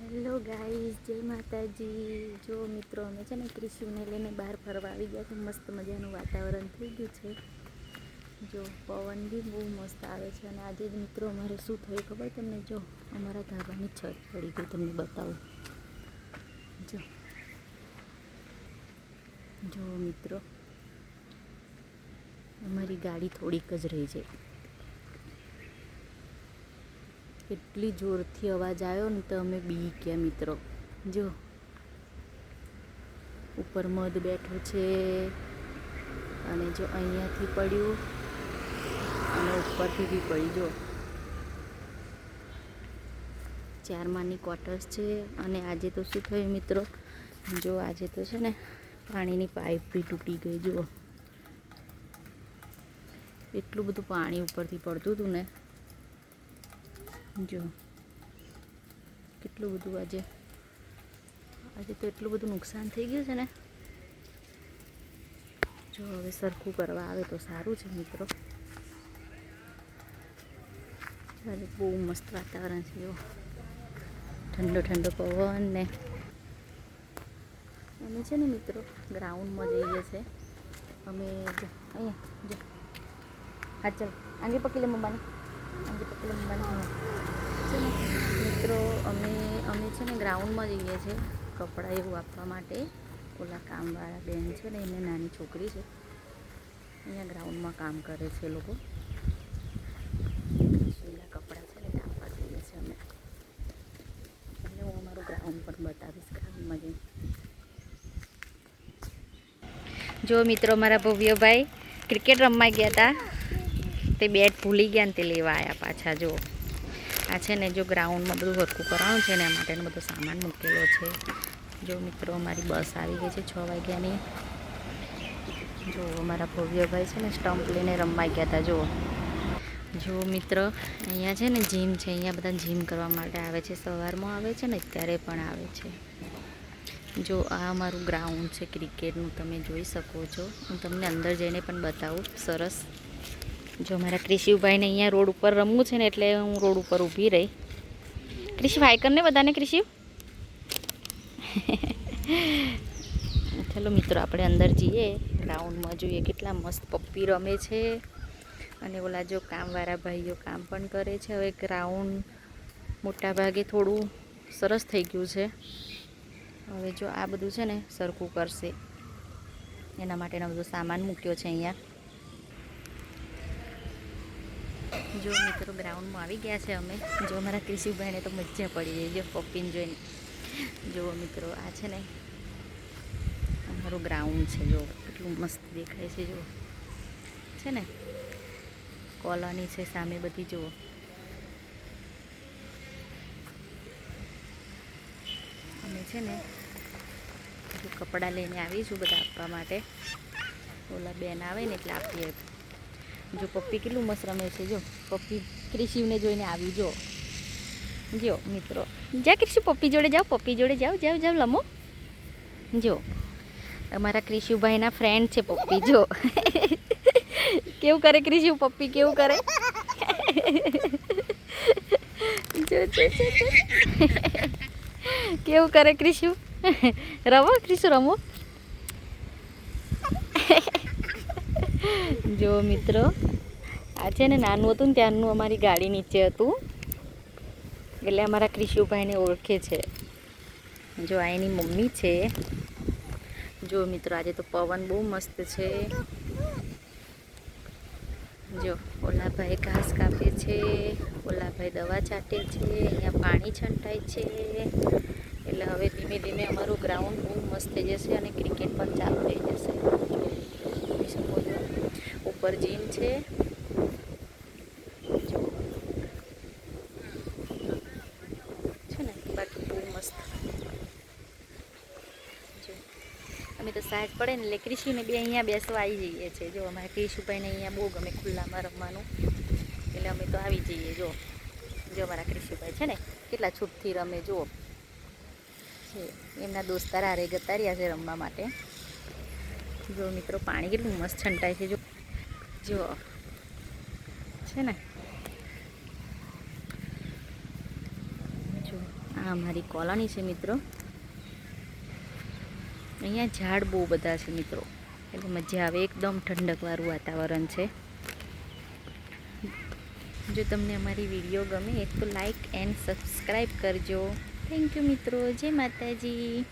Hello guys, જય માતાજી। જો મિત્રો, અમે છે ને ક્રિશુને લઈને બહાર ફરવા આવી ગયા છે। મસ્ત મજાનું વાતાવરણ થઈ ગયું છે। જો પવન બી બહુ મસ્ત આવે છે। અને આજે મિત્રો અમારે શું થયું ખબર તમને? જો અમારા ધાબાની છત પડી ગઈ, તમને બતાવું। જો મિત્રો, અમારી ગાડી થોડીક જ રહી છે। એટલી જોરથી અવાજ આવ્યો ને તો અમે બી ગયા મિત્રો। જો ઉપર મધ બેઠો છે અને જો અહીંયાથી પડ્યું અને ઉપરથી બી પડી। જો 4 માળની ક્વાર્ટર્સ છે। અને આજે તો શું થયું મિત્રો, જો આજે તો છે ને પાણીની પાઇપ બી તૂટી ગઈ। જુઓ, એટલું બધું પાણી ઉપરથી પડતું હતું ને। જો કેટલું બધું આજે તો એટલું બધું નુકસાન થઈ ગયું છે ને। જો હવે સરખું કરવા આવે તો સારું છે મિત્રો। આજે બહુ મસ્ત વાતાવરણ છે। જો ઠંડો ઠંડો પવન ને અમે છે ને મિત્રો ગ્રાઉન્ડમાં જઈએ છે। અમે જો અહીંયા જો, હા ચાલ આંગે પકડી લે મમ્માને, આંગે પકડી લે મમ્માને। છે ને મિત્રો, અમે છે ને ગ્રાઉન્ડમાં જઈએ છીએ કપડાં એવું આપવા માટે। ઓલા કામવાળા બેન છે ને, એને નાની છોકરી છે, અહીંયા ગ્રાઉન્ડમાં કામ કરે છે લોકો। એના કપડાં છે ને આપવા જઈએ છીએ અમે। એટલે હું અમારું ગ્રાઉન્ડ પણ બતાવીશ ગ્રાઉન્ડમાં જઈને। જો મિત્રો, મારા ભવ્યભાઈ ક્રિકેટ રમવા ગયા હતા, તે બેટ ભૂલી ગયા ને તે લેવા આવ્યા પાછા। જો આ છે ને, જો ગ્રાઉન્ડમાં બધું હરખું કરવાનું છે ને, એ માટેનો બધો સામાન મૂકેલો છે। જો મિત્રો, અમારી બસ આવી ગઈ છે 6 વાગ્યાની। જો અમારા ભવ્યભાઈ છે ને સ્ટમ્પ લઈને રમવા ગયા હતા। જો મિત્રો, અહીંયા છે ને જીમ છે, અહીંયા બધા જીમ કરવા માટે આવે છે। સવારમાં આવે છે ને અત્યારે પણ આવે છે। જો આ અમારું ગ્રાઉન્ડ છે ક્રિકેટનું, તમે જોઈ શકો છો। હું તમને અંદર જઈને પણ બતાવું સરસ। જો મારા ક્રિશિવભાઈને અહીંયા રોડ ઉપર રમવું છે ને, એટલે હું રોડ ઉપર ઊભી રહી। ક્રિશિવ હાય કરને બધાને। ક્રિશિવ ચલો મિત્રો, આપણે અંદર જઈએ ગ્રાઉન્ડમાં, જોઈએ કેટલા મસ્ત પપ્પી રમે છે। અને ઓલા જો કામવાળા ભાઈઓ કામ પણ કરે છે। હવે ગ્રાઉન્ડ મોટા ભાગે થોડું સરસ થઈ ગયું છે। હવે જો આ બધું છે ને સરખું કરશે, એના માટેનો બધો સામાન મૂક્યો છે અહીંયા। જો મિત્રો, ગ્રાઉન્ડમાં આવી ગયા છે અમે। જો અમારા ક્રિશિવભાઈને તો મજા પડી ગઈ, જો પપ્પીને જોઈને। જો મિત્રો, આ છે ને અમારું ગ્રાઉન્ડ છે। જો કેટલું મસ્ત દેખાય છે। જો છે ને કોલોની છે સામે બધી। જુઓ, અમે છે ને કપડાં લઈને આવીશું બધા આપવા માટે। ઓલા બેન આવે ને એટલે આપીએ। જો પપ્પી કેટલું મસ્ત રમે છે। જો પપ્પી ક્રિશિવને જોઈને આવી। જો મિત્રો, જા ક્રિશિવ પપ્પી જોડે જાઓ, પપ્પી જોડે જાઓ, જાઓ જાઓ લમો। જો અમારા ક્રિશિવભાઈના ફ્રેન્ડ છે પપ્પી। જો કેવું કરે ક્રિશિવ, પપ્પી કેવું કરે। જો કેવું કરે ક્રિશિવ। રમો ક્રિશુ, રમો। જો મિત્રો, આ છે ને નાનું હતું ને ત્યારનું અમારી ગાડી નીચે હતું, એટલે અમારા ક્રિશુભાઈને ઓળખે છે। જો આ એની મમ્મી છે। જો મિત્રો, આજે તો પવન બહુ મસ્ત છે। જો ઓલા ભાઈ ઘાસ કાપે છે, ઓલા ભાઈ દવા છાંટે છે, અહીંયા પાણી છંટાય છે। એટલે હવે ધીમે ધીમે અમારું ગ્રાઉન્ડ બહુ મસ્ત થઈ જશે અને ક્રિકેટ પણ ચાલુ થઈ જશે। જોઈ શકો છો, ઉપર જીમ છે। જો છે ને, બાકી બહુ મસ્ત। જો અમે તો સાંજ પડે ને એટલે ક્રિશુને બી અહીંયા બેસવા આવી જઈએ છીએ। જો અમારા ક્રિશુભાઈને અહીંયા બહુ ગમે ખુલ્લામાં રમવાનું, એટલે અમે તો આવી જઈએ। જો અમારા ક્રિશુભાઈ છે ને કેટલા છૂટથી રમે। જુઓ, એમના દોસ્તાર હારે જતા રહ્યા છે રમવા માટે। જો મિત્રો, પાણી કેટલું મસ્ત છંટાય છે। જો છે ને, જો આ અમારી કોલોની છે મિત્રો. અહીંયા ઝાડ બહુ બધા છે મિત્રો, એટલે મજા આવે, એકદમ ઠંડકવાળું વાતાવરણ છે. જો તમને અમારી વિડીયો ગમે તો લાઈક એન્ડ સબસ્ક્રાઈબ કરજો. થેન્ક યુ મિત્રો. જય માતાજી.